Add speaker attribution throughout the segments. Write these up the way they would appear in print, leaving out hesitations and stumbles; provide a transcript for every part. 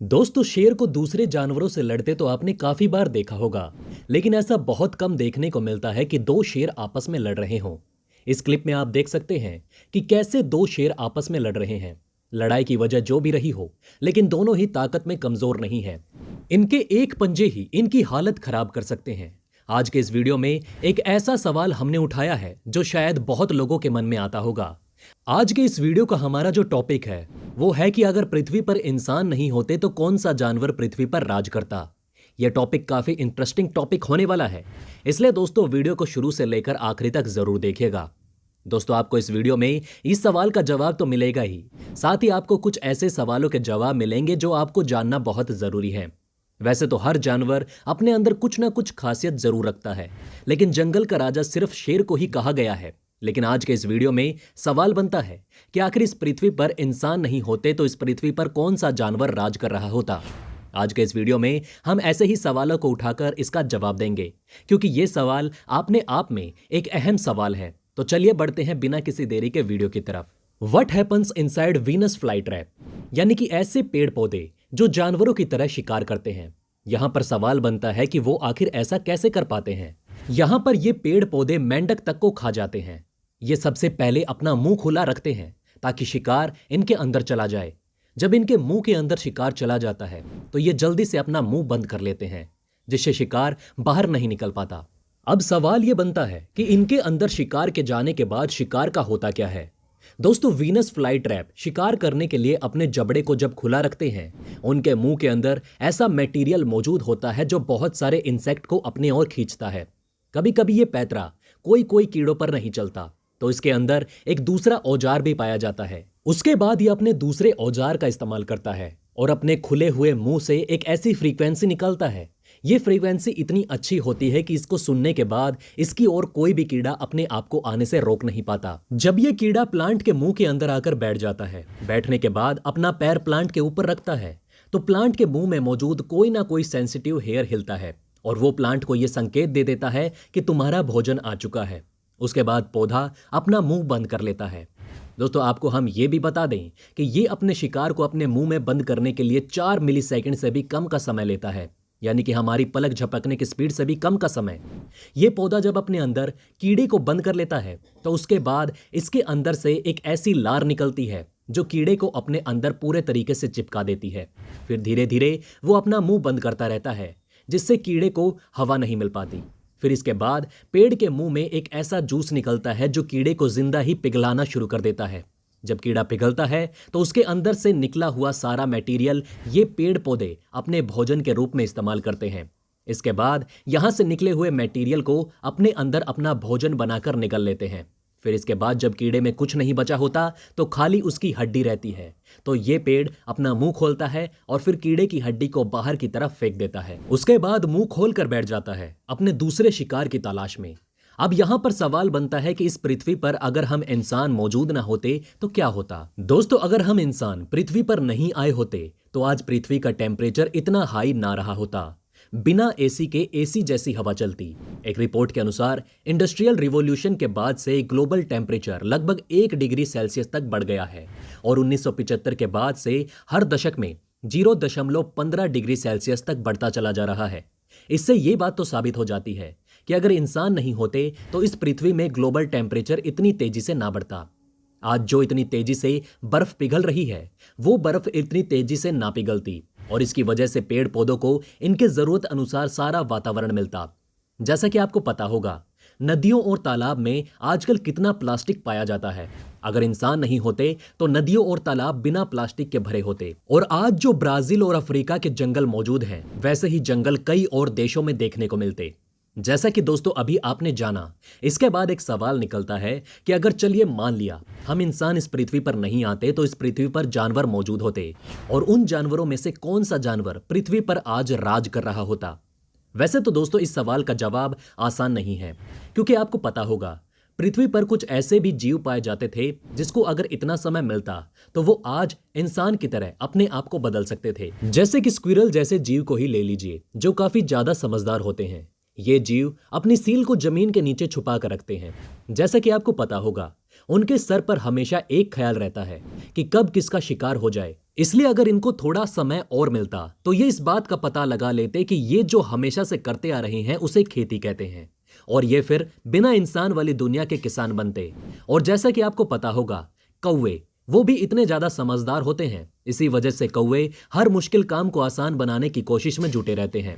Speaker 1: दोस्तों, शेर को दूसरे जानवरों से लड़ते तो आपने काफी बार देखा होगा, लेकिन ऐसा बहुत कम देखने को मिलता है कि दो शेर आपस में लड़ रहे हों। इस क्लिप में आप देख सकते हैं कि कैसे दो शेर आपस में लड़ रहे हैं। लड़ाई की वजह जो भी रही हो, लेकिन दोनों ही ताकत में कमजोर नहीं है। इनके एक पंजे ही इनकी हालत खराब कर सकते हैं। आज के इस वीडियो में एक ऐसा सवाल हमने उठाया है जो शायद बहुत लोगों के मन में आता होगा। आज के इस वीडियो का हमारा जो टॉपिक है वो है कि अगर पृथ्वी पर इंसान नहीं होते तो कौन सा जानवर पृथ्वी पर राज करता। यह टॉपिक काफी इंटरेस्टिंग टॉपिक होने वाला है, इसलिए दोस्तों वीडियो को शुरू से लेकर आखिरी तक जरूर देखिएगा। दोस्तों, आपको इस वीडियो में इस सवाल का जवाब तो मिलेगा ही, साथ ही आपको कुछ ऐसे सवालों के जवाब मिलेंगे जो आपको जानना बहुत जरूरी है। वैसे तो हर जानवर अपने अंदर कुछ ना कुछ खासियत जरूर रखता है, लेकिन जंगल का राजा सिर्फ शेर को ही कहा गया है। लेकिन आज के इस वीडियो में सवाल बनता है कि आखिर इस पृथ्वी पर इंसान नहीं होते तो इस पृथ्वी पर कौन सा जानवर राज कर रहा होता। आज के इस वीडियो में हम ऐसे ही सवालों को उठाकर इसका जवाब देंगे, क्योंकि ये सवाल अपने आप में एक अहम सवाल है। तो चलिए बढ़ते हैं बिना किसी देरी के वीडियो की तरफ। What happens inside Venus fly trap, यानी कि ऐसे पेड़ पौधे जो जानवरों की तरह शिकार करते हैं। यहां पर सवाल बनता है कि वो आखिर ऐसा कैसे कर पाते हैं। यहां पर ये पेड़ पौधे मेंढक तक को खा जाते हैं। ये सबसे पहले अपना मुंह खुला रखते हैं ताकि शिकार इनके अंदर चला जाए। जब इनके मुंह के अंदर शिकार चला जाता है तो ये जल्दी से अपना मुंह बंद कर लेते हैं, जिससे शिकार बाहर नहीं निकल पाता। अब सवाल ये बनता है कि इनके अंदर शिकार के जाने के बाद शिकार का होता क्या है। दोस्तों, वीनस फ्लाई ट्रैप शिकार करने के लिए अपने जबड़े को जब खुला रखते हैं, उनके मुंह के अंदर ऐसा मटेरियल मौजूद होता है जो बहुत सारे इंसेक्ट को अपने ओर खींचता है। कभी कभी ये पैतरा कोई कोई कीड़ों पर नहीं चलता, तो इसके अंदर एक दूसरा औजार भी पाया जाता है। उसके बाद ये अपने दूसरे औजार का इस्तेमाल करता है और अपने खुले हुए मुंह से एक ऐसी फ्रीक्वेंसी निकलता है। ये फ्रीक्वेंसी इतनी अच्छी होती है कि इसको सुनने के बाद इसकी ओर कोई भी कीड़ा अपने आप को आने से रोक नहीं पाता। जब ये कीड़ा प्लांट के मुंह के अंदर आकर बैठ जाता है, बैठने के बाद अपना पैर प्लांट के ऊपर रखता है, तो प्लांट के मुंह में मौजूद कोई ना कोई सेंसिटिव हेयर हिलता है और वो प्लांट को यह संकेत दे देता है कि तुम्हारा भोजन आ चुका है। उसके बाद पौधा अपना मुंह बंद कर लेता है। दोस्तों, आपको हम ये भी बता दें कि ये अपने शिकार को अपने मुंह में बंद करने के लिए 4 मिलीसेकंड से भी कम का समय लेता है, यानी कि हमारी पलक झपकने की स्पीड से भी कम का समय। ये पौधा जब अपने अंदर कीड़े को बंद कर लेता है तो उसके बाद इसके अंदर से एक ऐसी लार निकलती है जो कीड़े को अपने अंदर पूरे तरीके से चिपका देती है। फिर धीरे धीरे वो अपना मुंह बंद करता रहता है, जिससे कीड़े को हवा नहीं मिल पाती। फिर इसके बाद पेड़ के मुंह में एक ऐसा जूस निकलता है जो कीड़े को जिंदा ही पिघलाना शुरू कर देता है। जब कीड़ा पिघलता है तो उसके अंदर से निकला हुआ सारा मटेरियल ये पेड़ पौधे अपने भोजन के रूप में इस्तेमाल करते हैं। इसके बाद यहां से निकले हुए मटेरियल को अपने अंदर अपना भोजन बनाकर निकल लेते हैं। फिर इसके बाद जब कीड़े में कुछ नहीं बचा होता तो खाली उसकी हड्डी रहती है, तो ये पेड़ अपना मुंह खोलता है और फिर कीड़े की हड्डी को बाहर की तरफ फेंक देता है। उसके बाद मुंह खोलकर बैठ जाता है अपने दूसरे शिकार की तलाश में। अब यहां पर सवाल बनता है कि इस पृथ्वी पर अगर हम इंसान मौजूद ना होते तो क्या होता। दोस्तों, अगर हम इंसान पृथ्वी पर नहीं आए होते तो आज पृथ्वी का टेम्परेचर इतना हाई ना रहा होता। बिना एसी के एसी जैसी हवा चलती। एक रिपोर्ट के अनुसार इंडस्ट्रियल रिवॉल्यूशन के बाद से ग्लोबल टेम्परेचर लगभग 1 डिग्री सेल्सियस तक बढ़ गया है और 1975 के बाद से हर दशक में 0.15 डिग्री सेल्सियस तक बढ़ता चला जा रहा है। इससे ये बात तो साबित हो जाती है कि अगर इंसान नहीं होते तो इस पृथ्वी में ग्लोबल टेम्परेचर इतनी तेजी से ना बढ़ता। आज जो इतनी तेजी से बर्फ पिघल रही है, वो बर्फ इतनी तेजी से ना पिघलती और इसकी वजह से पेड़ पौधों को इनके जरूरत अनुसार सारा वातावरण मिलता। जैसा कि आपको पता होगा, नदियों और तालाब में आजकल कितना प्लास्टिक पाया जाता है। अगर इंसान नहीं होते तो नदियों और तालाब बिना प्लास्टिक के भरे होते। और आज जो ब्राजील और अफ्रीका के जंगल मौजूद हैं, वैसे ही जंगल कई और देशों में देखने को मिलते। जैसा कि दोस्तों अभी आपने जाना, इसके बाद एक सवाल निकलता है कि अगर चलिए मान लिया हम इंसान इस पृथ्वी पर नहीं आते तो इस पृथ्वी पर जानवर मौजूद होते, और उन जानवरों में से कौन सा जानवर पृथ्वी पर आज राज कर रहा होता। वैसे तो दोस्तों इस सवाल का जवाब आसान नहीं है, क्योंकि आपको पता होगा पृथ्वी पर कुछ ऐसे भी जीव पाए जाते थे जिसको अगर इतना समय मिलता तो वो आज इंसान की तरह अपने आप को बदल सकते थे। जैसे कि स्क्विरल जैसे जीव को ही ले लीजिए, जो काफी ज्यादा समझदार होते हैं। ये जीव अपनी सील को जमीन के नीचे छुपा कर रखते हैं। जैसा कि आपको पता होगा, उनके सर पर हमेशा एक ख्याल रहता है कि कब किसका शिकार हो जाए। इसलिए अगर इनको थोड़ा समय और मिलता तो ये इस बात का पता लगा लेते कि ये जो हमेशा से करते आ रहे हैं उसे खेती कहते हैं, और ये फिर बिना इंसान वाली दुनिया के किसान बनते। और जैसा कि आपको पता होगा, कौवे वो भी इतने ज्यादा समझदार होते हैं, इसी वजह से कौवे हर मुश्किल काम को आसान बनाने की कोशिश में जुटे रहते हैं।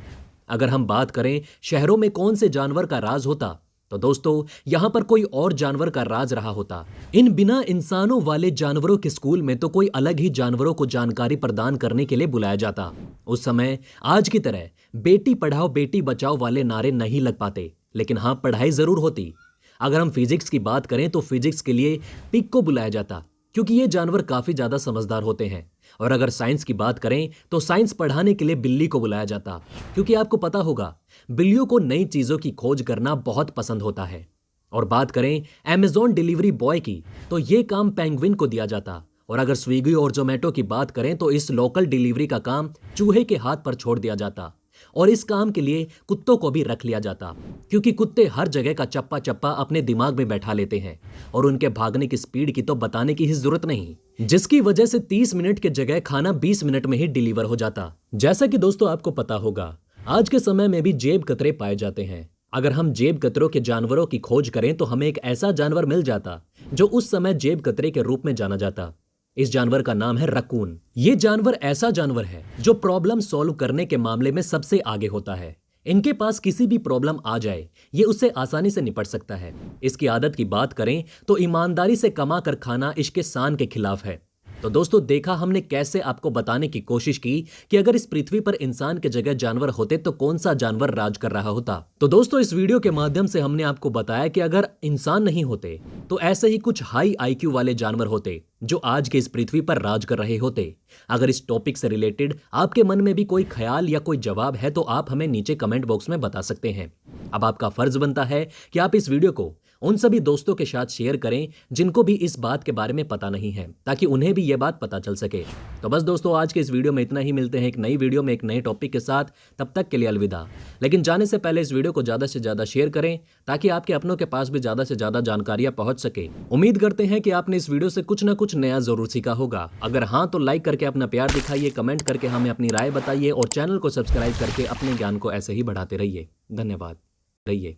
Speaker 1: अगर हम बात करें शहरों में कौन से जानवर का राज होता, तो दोस्तों यहां पर कोई और जानवर का राज रहा होता। इन बिना इंसानों वाले जानवरों के स्कूल में तो कोई अलग ही जानवरों को जानकारी प्रदान करने के लिए बुलाया जाता। उस समय आज की तरह बेटी पढ़ाओ बेटी बचाओ वाले नारे नहीं लग पाते, लेकिन हाँ पढ़ाई जरूर होती। अगर हम फिजिक्स की बात करें तो फिजिक्स के लिए पिग को बुलाया जाता, क्योंकि ये जानवर काफी ज्यादा समझदार होते हैं। और अगर साइंस की बात करें तो साइंस पढ़ाने के लिए बिल्ली को बुलाया जाता, क्योंकि आपको पता होगा बिल्लियों को नई चीजों की खोज करना बहुत पसंद होता है। और बात करें अमेज़न डिलीवरी बॉय की, तो ये काम पेंगुइन को दिया जाता। और अगर स्विगी और जोमेटो की बात करें तो इस लोकल डिलीवरी का काम चूहे के हाथ पर छोड़ दिया जाता। और इस काम के लिए कुत्तों को भी रख लिया जाता, क्योंकि कुत्ते हर जगह का चप्पा चप्पा अपने दिमाग में बैठा लेते हैं, और उनके भागने की स्पीड की तो बताने की ही जरूरत नहीं, जिसकी वजह से 30 मिनट के जगह खाना 20 मिनट में ही डिलीवर हो जाता। जैसा कि दोस्तों आपको पता होगा, आज के समय में भी जेब कतरे पाए जाते हैं। अगर हम जेब कतरों के जानवरों की खोज करें तो हमें एक ऐसा जानवर मिल जाता जो उस समय जेब कतरे के रूप में जाना जाता। इस जानवर का नाम है रकून। ये जानवर ऐसा जानवर है जो प्रॉब्लम सॉल्व करने के मामले में सबसे आगे होता है। इनके पास किसी भी प्रॉब्लम आ जाए, ये उससे आसानी से निपट सकता है। इसकी आदत की बात करें तो ईमानदारी से कमा कर खाना इसके शान के खिलाफ है। तो दोस्तों देखा हमने कैसे आपको बताने की कोशिश की कि अगर इस पृथ्वी पर इंसान के जगह जानवर होते तो कौन सा जानवर राज कर रहा होता। तो दोस्तों इस वीडियो के माध्यम से हमने आपको बताया कि अगर इंसान नहीं होते तो ऐसे ही कुछ हाई आईक्यू वाले जानवर होते जो आज के इस पृथ्वी पर राज कर रहे होते। अगर इस टॉपिक से रिलेटेड आपके मन में भी कोई ख्याल या कोई जवाब है तो आप हमें नीचे कमेंट बॉक्स में बता सकते हैं। अब आपका फर्ज बनता है कि आप इस वीडियो को उन सभी दोस्तों के साथ शेयर करें जिनको भी इस बात के बारे में पता नहीं है, ताकि उन्हें भी यह बात पता चल सके। तो बस दोस्तों आज के इस वीडियो में इतना ही। मिलते हैं एक नई वीडियो में एक नए टॉपिक के साथ, तब तक के लिए अलविदा। लेकिन जाने से पहले इस वीडियो को ज्यादा से ज्यादा शेयर करें ताकि आपके अपनों के पास भी ज्यादा से ज्यादा जानकारियां पहुंच सके। उम्मीद करते हैं कि आपने इस वीडियो से कुछ ना कुछ नया जरूर सीखा होगा। अगर हाँ तो लाइक करके अपना प्यार दिखाइए, कमेंट करके हमें अपनी राय बताइए और चैनल को सब्सक्राइब करके अपने ज्ञान को ऐसे ही बढ़ाते रहिए। धन्यवाद। रहिए।